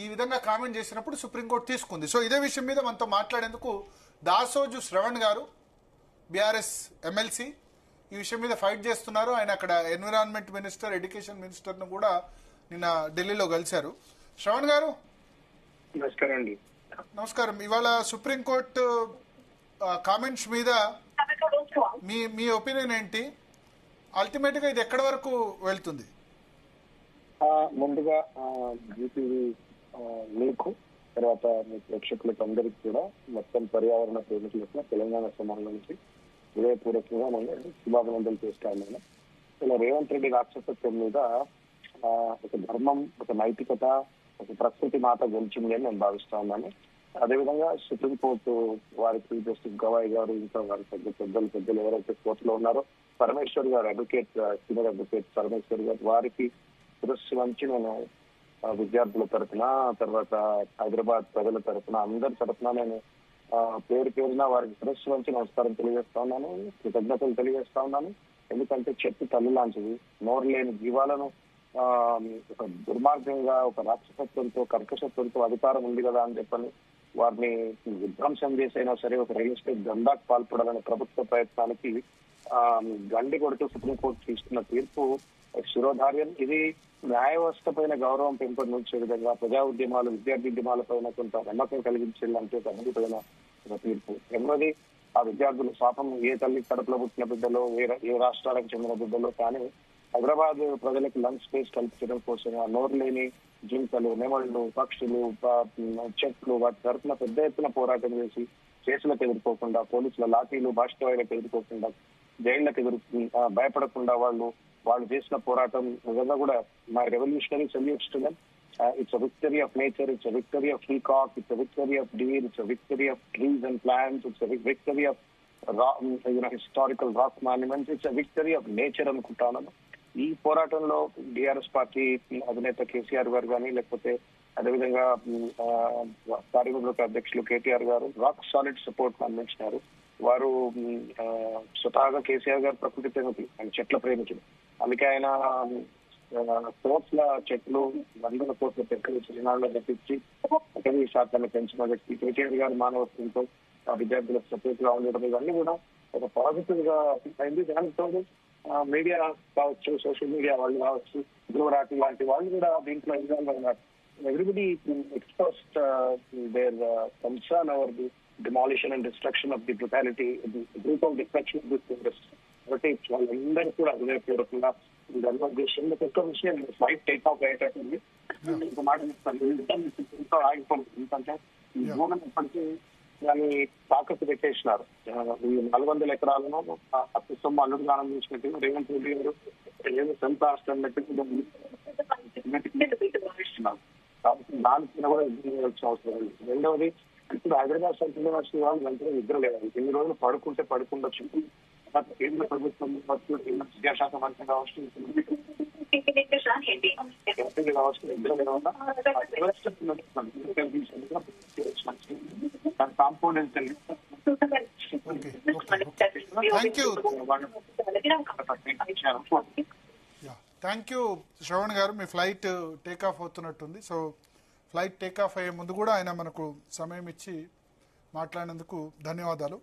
ఈ విధంగా కామెంట్ చేసినప్పుడు సుప్రీంకోర్టు తీసుకుంది. సో ఇదే విషయం మీద మనతో మాట్లాడేందుకు దాసోజు శ్రవణ్ గారు, బీఆర్ఎస్ ఎమ్మెల్సీ, ఈ విషయం మీద ఫైట్ చేస్తున్నారు. ఆయన అక్కడ ఎన్విరాన్మెంట్ మినిస్టర్, ఎడ్యుకేషన్ మినిస్టర్ను కూడా నిన్న ఢిల్లీలో కలిశారు. శ్రవణ్ గారు నమస్కారం అండి. నమస్కారం. ఇవాళ సుప్రీంకోర్టు కామెంట్స్ మీద మీ ఒపీనియన్ ఏంటి? అల్టిమేట్ గా ఇది ఎక్కడి వరకు వెళ్తుంది? ముందుగా జీటీవీ మీకు తర్వాత మీ ప్రేక్షకులకు అందరికీ కూడా మొత్తం పర్యావరణ ప్రేమికులకు తెలంగాణ సమాజం నుంచి హృదయపూర్వకంగా మనం శుభాభినందనలు చేస్తా ఉన్నాను. ఇలా రేవంత్ రెడ్డి రాక్షసత్వం మీద ఒక ధర్మం, ఒక నైతికత, ఒక ప్రకృతి మాట గెలిచింది అని నేను భావిస్తా ఉన్నాను. అదేవిధంగా సుప్రీంకోర్టు వారికి జస్టిస్ గవాయ్ గారు, ఇంకా వారి పెద్దలు ఎవరైతే కోర్టులో ఉన్నారో పరమేశ్వర్ గారు, అడ్వకేట్, సీనియర్ అడ్వకేట్ పరమేశ్వర్ గారు, వారికి శిరస్సు వంచి నేను విద్యార్థుల తరఫున, తర్వాత హైదరాబాద్ ప్రజల తరఫున, అందరి తరఫున నేను పేరున వారికి శిరస్సు వంచి నమస్కారం తెలియజేస్తా ఉన్నాను, కృతజ్ఞతలు తెలియజేస్తా ఉన్నాను. ఎందుకంటే చెట్టు తల్లి లాంటిది, నోరు లేని జీవాలను ఒక దుర్మార్గంగా, ఒక రాక్షసత్వంతో, కర్కశత్వంతో అధికారం ఉంది కదా అని చెప్పని వారిని విధ్వంసం చేసైనా సరే ఒక రియల్ ఎస్టేట్ దందాకు పాల్పడాలనే ప్రభుత్వ ప్రయత్నానికి గండి కొడుతూ సుప్రీంకోర్టు తీసుకున్న తీర్పు శిరోధార్యం. ఇది న్యాయ వ్యవస్థ పైన గౌరవం పెంపొందించే విధంగా, ప్రజా ఉద్యమాలు, విద్యార్థి ఉద్యమాల పైన కొంత నమ్మకం కలిగించేలాంటి ఒక అద్భుతమైన తీర్పు. రెండోది, ఆ విద్యార్థులు పాపం ఏ తల్లి కడుపులో పుట్టిన బిడ్డలో, ఏ రాష్ట్రాలకు చెందిన బిడ్డలో, కానీ హైదరాబాద్ ప్రజలకు లంచ్ స్పేస్ కల్పించడం కోసం ఆ నోరు లేని జింకలు, నెమళ్లు, పక్షులు, చెట్లు వాటి తరఫున పెద్ద ఎత్తున పోరాటం చేసి కేసులకు ఎదుర్కోకుండా, పోలీసుల లాఠీలు, బాష్పవాయులకు ఎదుర్కోకుండా, జైళ్లకు భయపడకుండా వాళ్ళు చేసిన పోరాటం నిజంగా కూడా మా revolutionary salutes to them. It's a victory of nature, it's a victory of peacock, it's a victory of deer, it's a victory of trees and plants, it's a victory of historical rock monuments, it's a victory of nature అనుకుంటాను. ఈ పోరాటంలో TRS party అధినేత కేసీఆర్ గారు కానీ, లేకపోతే అదేవిధంగా కార్యనిర్వాహక అధ్యక్షులు కేటీఆర్ గారు రాక్ సాలిడ్ సపోర్ట్ అందించినారు. వారు స్వతహాగా కేసీఆర్ గారు ప్రకృతి ప్రేమికులు, ఆయన చెట్ల ప్రేమికులు. అందుకే ఆయన కోట్ల చెట్లు, 100 కోట్ల చెట్లు చిరునాళ్ళలో తెప్పించి అటవీ శాతాన్ని పెంచిన వ్యక్తి కేటీఆర్ గారు. మానవత్వంతో విద్యార్థులకు సపోర్ట్ గా ఉండడం ఇవన్నీ కూడా ఒక పాజిటివ్ గా అయింది. దానితో మీడియా కావచ్చు, సోషల్ మీడియా వాళ్ళు కావచ్చు, ధ్రువరాటి లాంటి వాళ్ళు కూడా దీంట్లో ఇన్వాల్వ్ ఉన్నారు. Everybody expressed their concern over the demolition and destruction of the brutality, the group of destruction of this forest. కాబట్టి వాళ్ళందరూ కూడా హృదయపూర్వకంగా దేశంలో ఒక్క విషయం ఫ్లైట్ టేక్ ఆఫ్ అయ్యేటట్టుంది. ఒక మాట చెప్తాను, ఆగిపోతుంది. ఎందుకంటే ఈ భూమిని ఇప్పటికీ దాన్ని తాకట్టు పెట్టేసినారు. ఈ 400 ఎకరాలను అత్యుత్తమ అల్లుడుగానం చేసినట్టు రేవంత్ రెడ్డి గారు ఏదో సొంత రాష్ట్రం భావిస్తున్నారు. కాబట్టి దానికి కూడా ఇబ్బంది చేయాల్సిన అవసరం లేదు. రెండవది, ఇప్పుడు హైదరాబాద్ సెంట్రల్ యూనివర్సిటీ వాళ్ళు వెంటనే నిద్ర లేదు. ఎన్ని రోజులు పడుకుండొచ్చు. కేంద్ర ప్రభుత్వం విద్యాశాఖ మంత్రి కావచ్చు, కాంపౌండ్ థ్యాంక్ యూ శ్రవణ్ గారు. మీ ఫ్లైట్ టేక్ ఆఫ్ అవుతున్నట్టుంది. సో ఫ్లైట్ టేక్ ఆఫ్ అయ్యే ముందు కూడా ఆయన మనకు సమయం ఇచ్చి మాట్లాడినందుకు ధన్యవాదాలు.